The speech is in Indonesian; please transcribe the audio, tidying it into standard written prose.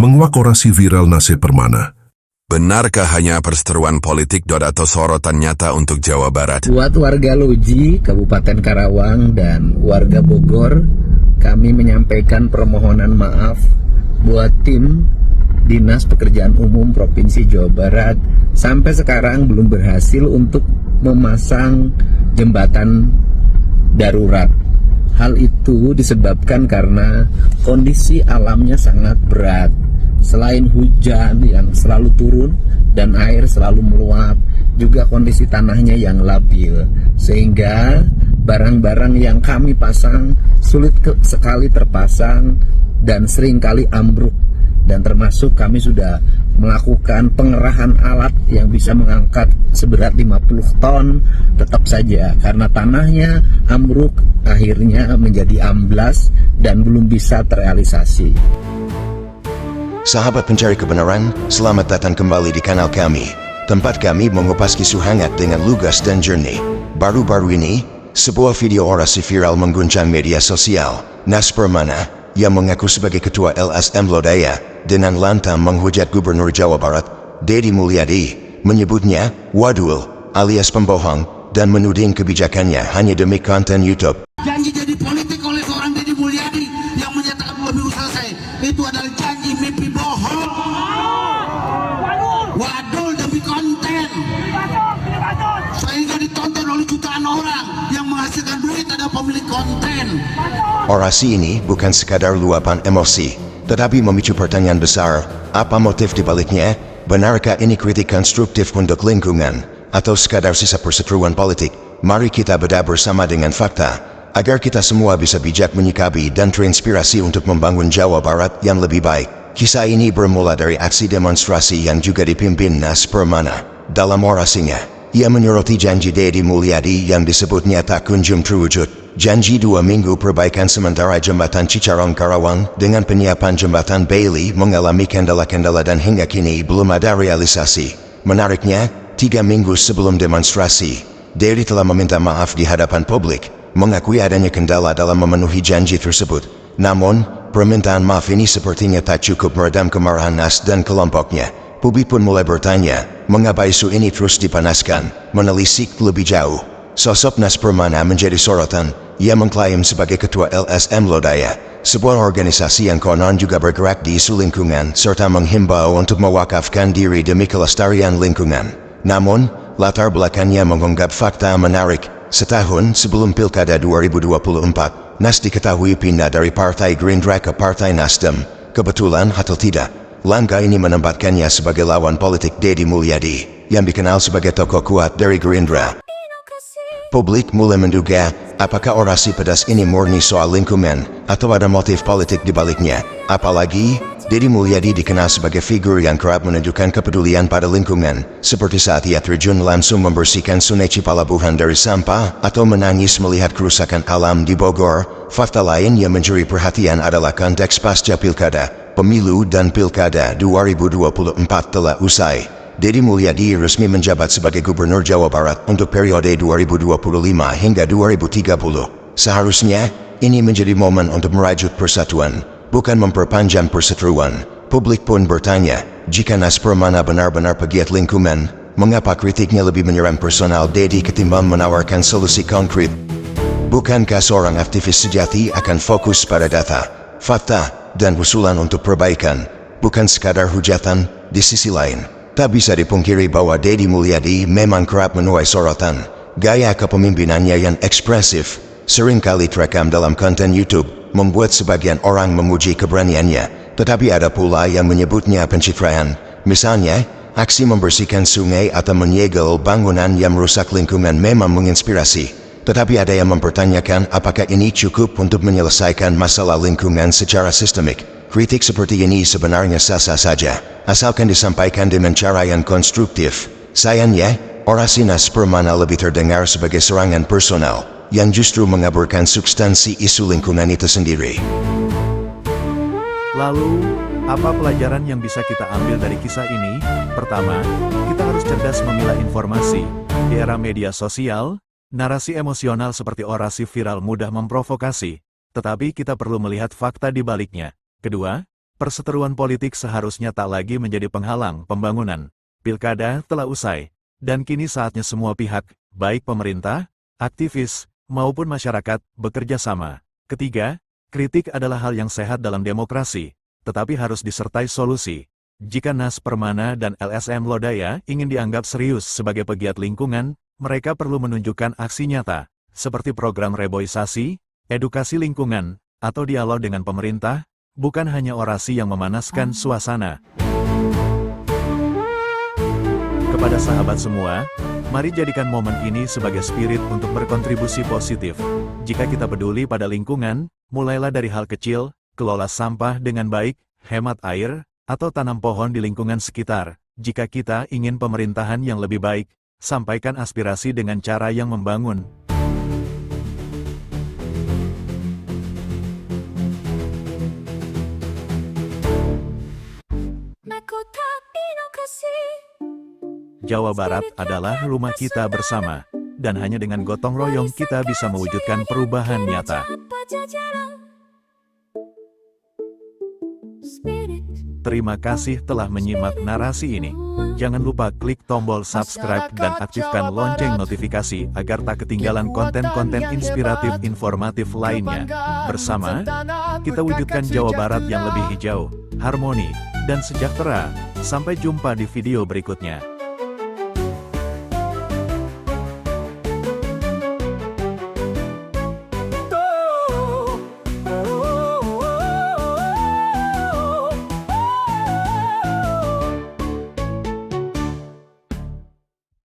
Menguak orasi viral Nase Permana. Benarkah hanya perseteruan politik atau sorotan nyata untuk Jawa Barat? Buat warga Loji, Kabupaten Karawang, dan warga Bogor, kami menyampaikan permohonan maaf buat tim Dinas Pekerjaan Umum Provinsi Jawa Barat. Sampai sekarang belum berhasil untuk memasang jembatan darurat. Hal itu disebabkan karena kondisi alamnya sangat berat. Selain hujan yang selalu turun dan air selalu meluap, juga kondisi tanahnya yang labil, sehingga barang-barang yang kami pasang sulit sekali terpasang dan seringkali ambruk. Dan termasuk kami sudah melakukan pengerahan alat yang bisa mengangkat seberat 50 ton, tetap saja karena tanahnya ambruk akhirnya menjadi amblas dan belum bisa terrealisasi. Sahabat pencari kebenaran, selamat datang kembali di kanal kami. Tempat kami mengupas kisah hangat dengan lugas dan jernih. Baru-baru ini, sebuah video orasi viral mengguncang media sosial. Nase Permana, yang mengaku sebagai ketua LSM Lodaya, dengan lantang menghujat Gubernur Jawa Barat, Deddy Mulyadi, menyebutnya wadul alias pembohong dan menuding kebijakannya hanya demi konten YouTube. Janji jadi politik oleh seorang Deddy Mulyadi yang menyatakan pemilu selesai, itu adalah janji mimpi bohong. Wadul demi konten, sehingga ditonton oleh jutaan orang yang menghasilkan duit adalah pemilik konten. Orasi ini bukan sekadar luapan emosi, tetapi memicu pertanyaan besar, apa motif dibaliknya? Benarkah ini kritik konstruktif untuk lingkungan, atau sekadar sisa perseteruan politik? Mari kita bedah bersama dengan fakta, agar kita semua bisa bijak menyikapi dan terinspirasi untuk membangun Jawa Barat yang lebih baik. Kisah ini bermula dari aksi demonstrasi yang juga dipimpin Nase Permana. Dalam orasinya, ia menyoroti janji Deddy Mulyadi yang disebutnya tak kunjung terwujud. Janji 2 minggu perbaikan sementara jembatan Cicarong Karawang dengan penyiapan jembatan Bailey mengalami kendala-kendala dan hingga kini belum ada realisasi. Menariknya, 3 minggu sebelum demonstrasi, Deddy telah meminta maaf di hadapan publik, mengakui adanya kendala dalam memenuhi janji tersebut. Namun, permintaan maaf ini sepertinya tak cukup meredam kemarahan Nase dan kelompoknya. Publik pun mulai bertanya, mengapa isu ini terus dipanaskan? Menelisik lebih jauh, sosok Nase Permana menjadi sorotan. Ia mengklaim sebagai ketua LSM Lodaya, sebuah organisasi yang konon juga bergerak di isu lingkungan, serta menghimbau untuk mewakafkan diri demi kelestarian lingkungan. Namun, latar belakangnya mengunggap fakta menarik. Setahun sebelum Pilkada 2024, Nase diketahui pindah dari Partai Gerindra ke Partai Nasdem. Kebetulan atau tidak, langkah ini menempatkannya sebagai lawan politik Deddy Mulyadi, yang dikenal sebagai tokoh kuat dari Gerindra. Publik mulai menduga, apakah orasi pedas ini murni soal lingkungan, atau ada motif politik di baliknya. Apalagi, Deddy Mulyadi dikenal sebagai figur yang kerap menunjukkan kepedulian pada lingkungan, seperti saat ia terjun langsung membersihkan Sungai Cipalabuhan dari sampah, atau menangis melihat kerusakan alam di Bogor. Fakta lain yang mencuri perhatian adalah konteks pasca Pilkada. Pemilu dan Pilkada 2024 telah usai. Deddy Mulyadi resmi menjabat sebagai Gubernur Jawa Barat untuk periode 2025 hingga 2030. Seharusnya, ini menjadi momen untuk merajut persatuan, bukan memperpanjang perseteruan. Publik pun bertanya, jika Nase Permana benar-benar pegiat lingkungan, mengapa kritiknya lebih menyerang personal Deddy ketimbang menawarkan solusi konkret? Bukankah seorang aktivis sejati akan fokus pada data, fakta, dan usulan untuk perbaikan, bukan sekadar hujatan? Di sisi lain, tak bisa dipungkiri bahwa Deddy Mulyadi memang kerap menuai sorotan. Gaya kepemimpinannya yang ekspresif, seringkali terekam dalam konten YouTube, membuat sebagian orang memuji keberaniannya, tetapi ada pula yang menyebutnya pencitraan. Misalnya, aksi membersihkan sungai atau menyegel bangunan yang merusak lingkungan memang menginspirasi, tetapi ada yang mempertanyakan apakah ini cukup untuk menyelesaikan masalah lingkungan secara sistemik. Kritik seperti ini sebenarnya sah-sah saja, asalkan disampaikan dengan cara yang konstruktif. Sayangnya, orasi Nase Permana lebih terdengar sebagai serangan personal, yang justru mengaburkan substansi isu lingkungan itu sendiri. Lalu, apa pelajaran yang bisa kita ambil dari kisah ini? Pertama, kita harus cerdas memilah informasi. Di era media sosial, narasi emosional seperti orasi viral mudah memprovokasi, tetapi kita perlu melihat fakta di baliknya. Kedua, Perseteruan politik seharusnya tak lagi menjadi penghalang pembangunan. Pilkada telah usai, dan kini saatnya semua pihak, baik pemerintah, aktivis, maupun masyarakat, bekerja sama. Ketiga, kritik adalah hal yang sehat dalam demokrasi, tetapi harus disertai solusi. Jika Nas Permana dan LSM Lodaya ingin dianggap serius sebagai pegiat lingkungan, mereka perlu menunjukkan aksi nyata, seperti program reboisasi, edukasi lingkungan, atau dialog dengan pemerintah, bukan hanya orasi yang memanaskan suasana. Kepada sahabat semua, mari jadikan momen ini sebagai spirit untuk berkontribusi positif. Jika kita peduli pada lingkungan, mulailah dari hal kecil, kelola sampah dengan baik, hemat air, atau tanam pohon di lingkungan sekitar. Jika kita ingin pemerintahan yang lebih baik, sampaikan aspirasi dengan cara yang membangun. Jawa Barat adalah rumah kita bersama, dan hanya dengan gotong royong kita bisa mewujudkan perubahan nyata. Terima kasih telah menyimak narasi ini. Jangan lupa klik tombol subscribe dan aktifkan lonceng notifikasi agar tak ketinggalan konten-konten inspiratif informatif lainnya. Bersama, kita wujudkan Jawa Barat yang lebih hijau, harmoni, dan sejahtera. Sampai jumpa di video berikutnya.